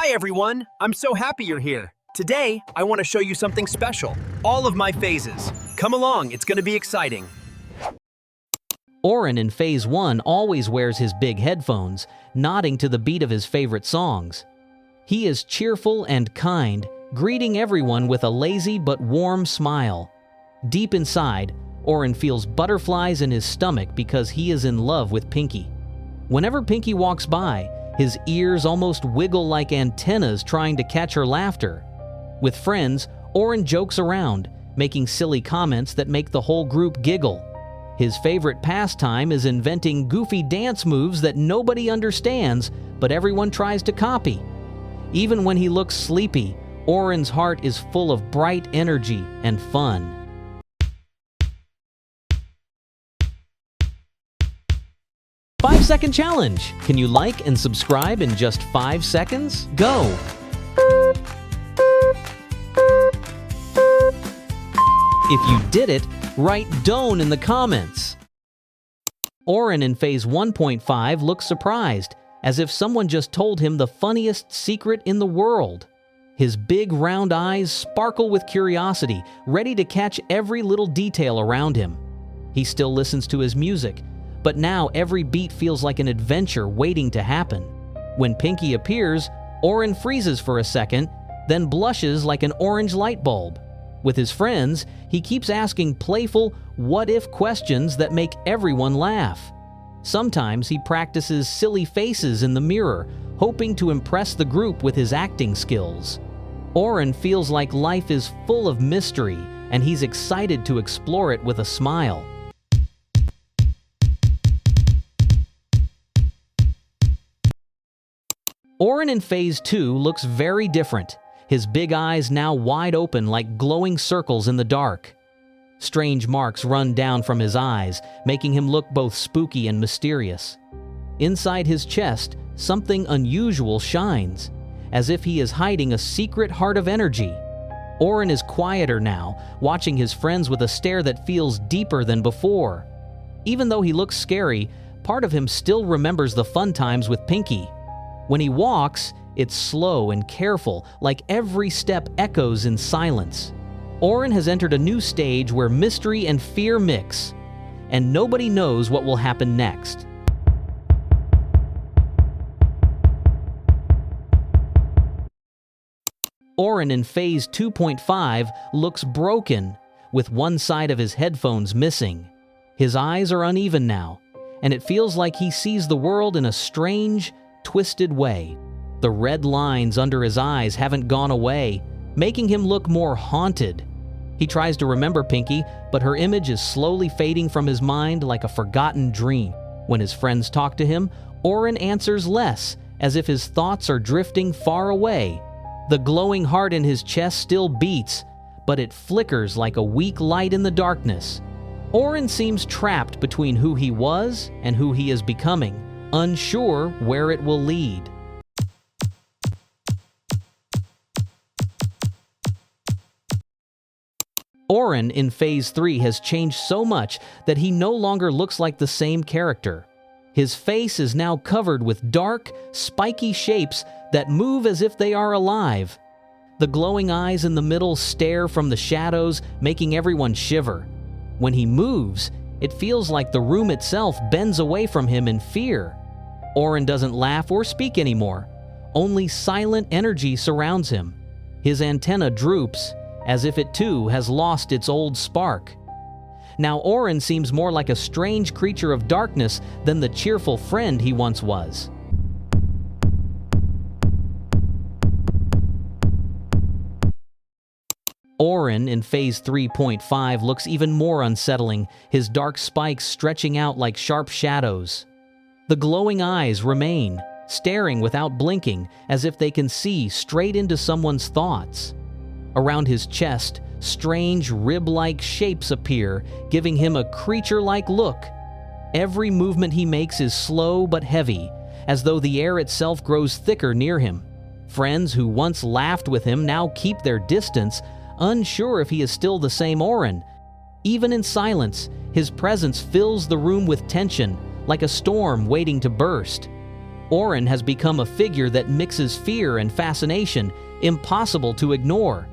Hi everyone, I'm so happy you're here. Today, I want to show you something special. All of my phases. Come along, it's going to be exciting. Oren in Phase 1 always wears his big headphones, nodding to the beat of his favorite songs. He is cheerful and kind, greeting everyone with a lazy but warm smile. Deep inside, Oren feels butterflies in his stomach because he is in love with Pinky. Whenever Pinky walks by, his ears almost wiggle like antennas trying to catch her laughter. With friends, Oren jokes around, making silly comments that make the whole group giggle. His favorite pastime is inventing goofy dance moves that nobody understands, but everyone tries to copy. Even when he looks sleepy, Oren's heart is full of bright energy and fun. Five-second challenge. Can you like and subscribe in just 5 seconds? Go! If you did it, write "Don't" in the comments. Oren in Phase 1.5 looks surprised, as if someone just told him the funniest secret in the world. His big round eyes sparkle with curiosity, ready to catch every little detail around him. He still listens to his music, but now every beat feels like an adventure waiting to happen. When Pinky appears, Oren freezes for a second, then blushes like an orange light bulb. With his friends, he keeps asking playful, what-if questions that make everyone laugh. Sometimes he practices silly faces in the mirror, hoping to impress the group with his acting skills. Oren feels like life is full of mystery, and he's excited to explore it with a smile. Oren in Phase 2 looks very different, his big eyes now wide open like glowing circles in the dark. Strange marks run down from his eyes, making him look both spooky and mysterious. Inside his chest, something unusual shines, as if he is hiding a secret heart of energy. Oren is quieter now, watching his friends with a stare that feels deeper than before. Even though he looks scary, part of him still remembers the fun times with Pinky. When he walks, it's slow and careful, like every step echoes in silence. Oren has entered a new stage where mystery and fear mix, and nobody knows what will happen next. Oren in Phase 2.5 looks broken, with one side of his headphones missing. His eyes are uneven now, and it feels like he sees the world in a strange, twisted way. The red lines under his eyes haven't gone away, making him look more haunted. He tries to remember Pinky, but her image is slowly fading from his mind like a forgotten dream. When his friends talk to him, Oren answers less, as if his thoughts are drifting far away. The glowing heart in his chest still beats, but it flickers like a weak light in the darkness. Oren seems trapped between who he was and who he is becoming, unsure where it will lead. Oren in Phase 3 has changed so much that he no longer looks like the same character. His face is now covered with dark, spiky shapes that move as if they are alive. The glowing eyes in the middle stare from the shadows, making everyone shiver. When he moves, it feels like the room itself bends away from him in fear. Oren doesn't laugh or speak anymore. Only silent energy surrounds him. His antenna droops, as if it too has lost its old spark. Now Oren seems more like a strange creature of darkness than the cheerful friend he once was. Oren in Phase 3.5 looks even more unsettling, his dark spikes stretching out like sharp shadows. The glowing eyes remain, staring without blinking, as if they can see straight into someone's thoughts. Around his chest, strange rib-like shapes appear, giving him a creature-like look. Every movement he makes is slow but heavy, as though the air itself grows thicker near him. Friends who once laughed with him now keep their distance, unsure if he is still the same Oren. Even in silence, his presence fills the room with tension, like a storm waiting to burst. Oren has become a figure that mixes fear and fascination, impossible to ignore.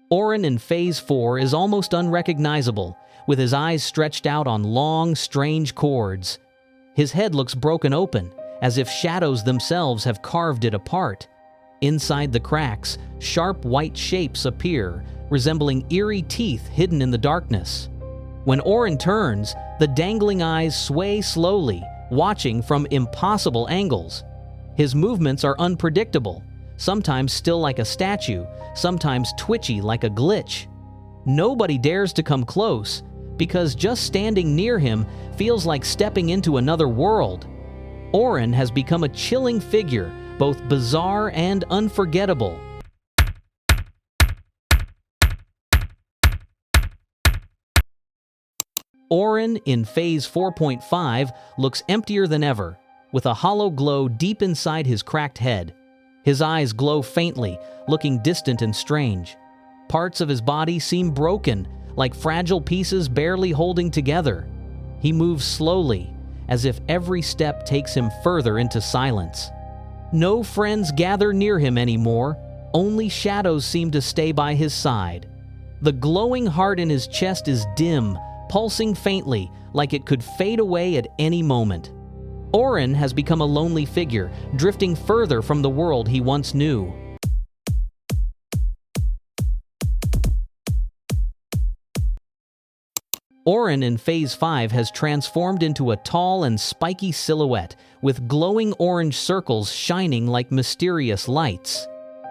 Oren in Phase 4 is almost unrecognizable, with his eyes stretched out on long, strange cords. His head looks broken open, as if shadows themselves have carved it apart. Inside the cracks, sharp white shapes appear, resembling eerie teeth hidden in the darkness. When Oren turns, the dangling eyes sway slowly, watching from impossible angles. His movements are unpredictable, sometimes still like a statue, sometimes twitchy like a glitch. Nobody dares to come close, because just standing near him feels like stepping into another world. Oren has become a chilling figure, both bizarre and unforgettable. Oren in Phase 4.5 looks emptier than ever, with a hollow glow deep inside his cracked head. His eyes glow faintly, looking distant and strange. Parts of his body seem broken, like fragile pieces barely holding together. He moves slowly, as if every step takes him further into silence. No friends gather near him anymore, only shadows seem to stay by his side. The glowing heart in his chest is dim, pulsing faintly, like it could fade away at any moment. Oren has become a lonely figure, drifting further from the world he once knew. Oren in Phase 5 has transformed into a tall and spiky silhouette, with glowing orange circles shining like mysterious lights.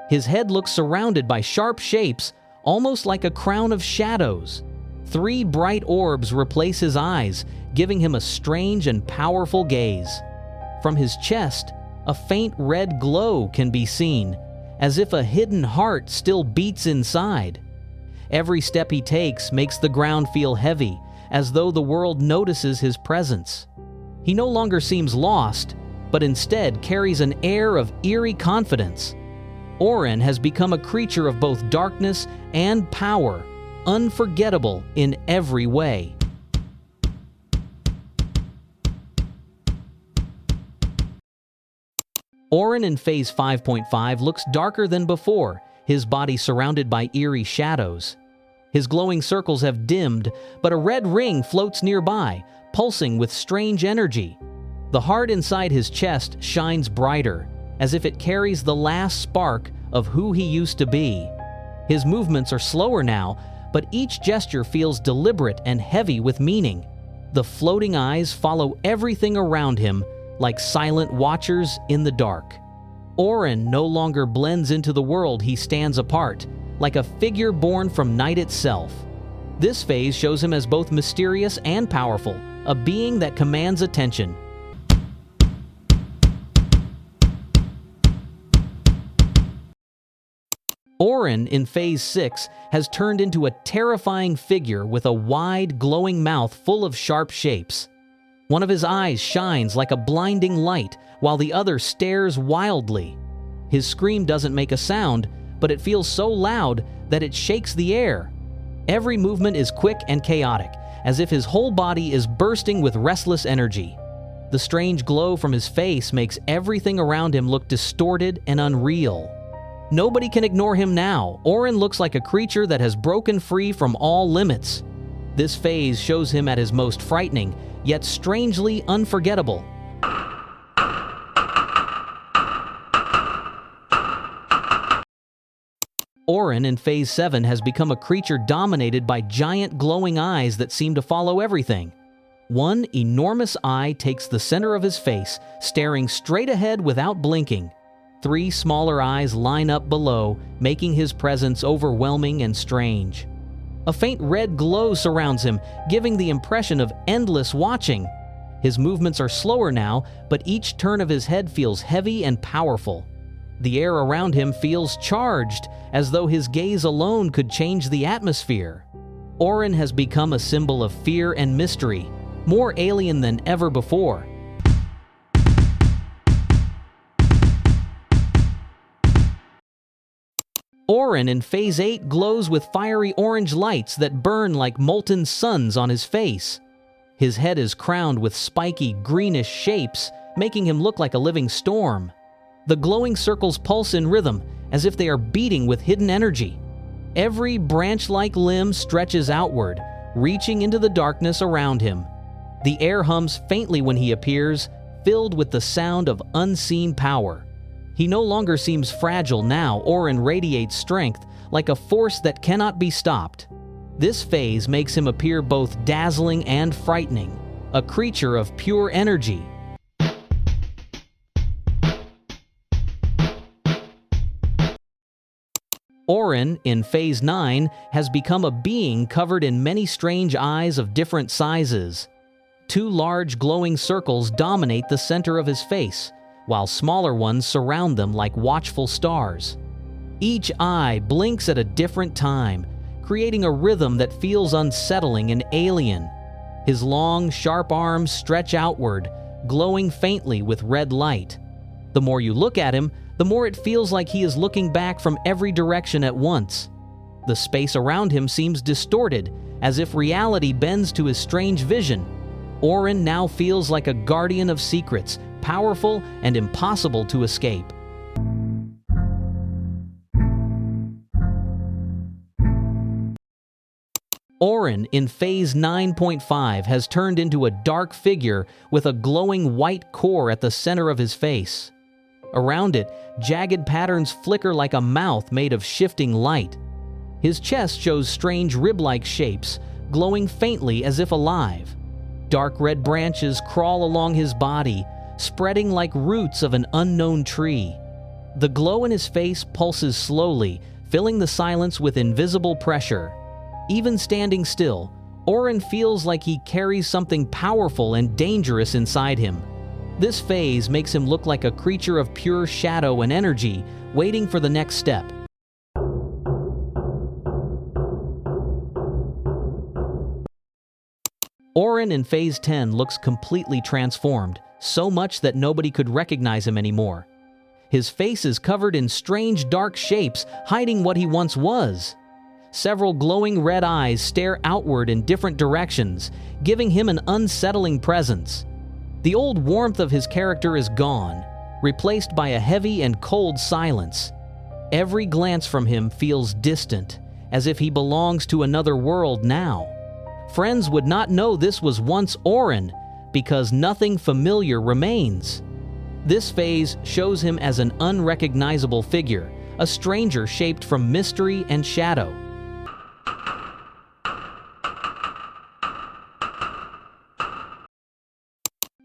His head looks surrounded by sharp shapes, almost like a crown of shadows. 3 bright orbs replace his eyes, giving him a strange and powerful gaze. From his chest, a faint red glow can be seen, as if a hidden heart still beats inside. Every step he takes makes the ground feel heavy, as though the world notices his presence. He no longer seems lost, but instead carries an air of eerie confidence. Oren has become a creature of both darkness and power, unforgettable in every way. Oren in Phase 5.5 looks darker than before, his body surrounded by eerie shadows. His glowing circles have dimmed, but a red ring floats nearby, pulsing with strange energy. The heart inside his chest shines brighter, as if it carries the last spark of who he used to be. His movements are slower now, but each gesture feels deliberate and heavy with meaning. The floating eyes follow everything around him, like silent watchers in the dark. Oren no longer blends into the world, he stands apart, like a figure born from night itself. This phase shows him as both mysterious and powerful, a being that commands attention. Oren in Phase 6 has turned into a terrifying figure with a wide, glowing mouth full of sharp shapes. One of his eyes shines like a blinding light, while the other stares wildly. His scream doesn't make a sound, but it feels so loud that it shakes the air. Every movement is quick and chaotic, as if his whole body is bursting with restless energy. The strange glow from his face makes everything around him look distorted and unreal. Nobody can ignore him now. Oren looks like a creature that has broken free from all limits. This phase shows him at his most frightening, yet strangely unforgettable. Oren in Phase 7 has become a creature dominated by giant glowing eyes that seem to follow everything. One enormous eye takes the center of his face, staring straight ahead without blinking. 3 smaller eyes line up below, making his presence overwhelming and strange. A faint red glow surrounds him, giving the impression of endless watching. His movements are slower now, but each turn of his head feels heavy and powerful. The air around him feels charged, as though his gaze alone could change the atmosphere. Oren has become a symbol of fear and mystery, more alien than ever before. Oren in Phase 8 glows with fiery orange lights that burn like molten suns on his face. His head is crowned with spiky, greenish shapes, making him look like a living storm. The glowing circles pulse in rhythm, as if they are beating with hidden energy. Every branch-like limb stretches outward, reaching into the darkness around him. The air hums faintly when he appears, filled with the sound of unseen power. He no longer seems fragile now. Oren radiates strength, like a force that cannot be stopped. This phase makes him appear both dazzling and frightening, a creature of pure energy. Oren, in Phase 9, has become a being covered in many strange eyes of different sizes. 2 large glowing circles dominate the center of his face, while smaller ones surround them like watchful stars. Each eye blinks at a different time, creating a rhythm that feels unsettling and alien. His long, sharp arms stretch outward, glowing faintly with red light. The more you look at him, the more it feels like he is looking back from every direction at once. The space around him seems distorted, as if reality bends to his strange vision. Oren now feels like a guardian of secrets, powerful and impossible to escape. Oren in Phase 9.5 has turned into a dark figure with a glowing white core at the center of his face. Around it, jagged patterns flicker like a mouth made of shifting light. His chest shows strange rib-like shapes, glowing faintly as if alive. Dark red branches crawl along his body, spreading like roots of an unknown tree. The glow in his face pulses slowly, filling the silence with invisible pressure. Even standing still, Oren feels like he carries something powerful and dangerous inside him. This phase makes him look like a creature of pure shadow and energy, waiting for the next step. Oren in Phase 10 looks completely transformed, so much that nobody could recognize him anymore. His face is covered in strange dark shapes, hiding what he once was. Several glowing red eyes stare outward in different directions, giving him an unsettling presence. The old warmth of his character is gone, replaced by a heavy and cold silence. Every glance from him feels distant, as if he belongs to another world now. Friends would not know this was once Oren, because nothing familiar remains. This phase shows him as an unrecognizable figure, a stranger shaped from mystery and shadow.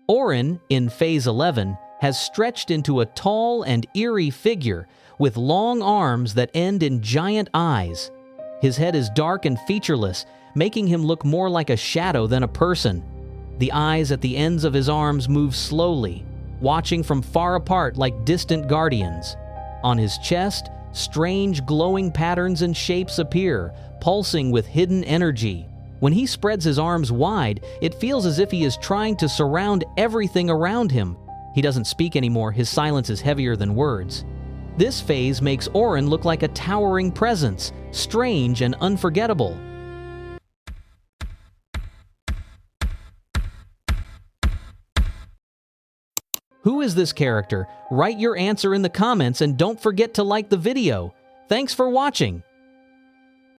Oren, in Phase 11, has stretched into a tall and eerie figure with long arms that end in giant eyes. His head is dark and featureless, making him look more like a shadow than a person. The eyes at the ends of his arms move slowly, watching from far apart like distant guardians. On his chest, strange glowing patterns and shapes appear, pulsing with hidden energy. When he spreads his arms wide, it feels as if he is trying to surround everything around him. He doesn't speak anymore, his silence is heavier than words. This phase makes Oren look like a towering presence, strange and unforgettable. Who is this character? Write your answer in the comments and don't forget to like the video. Thanks for watching.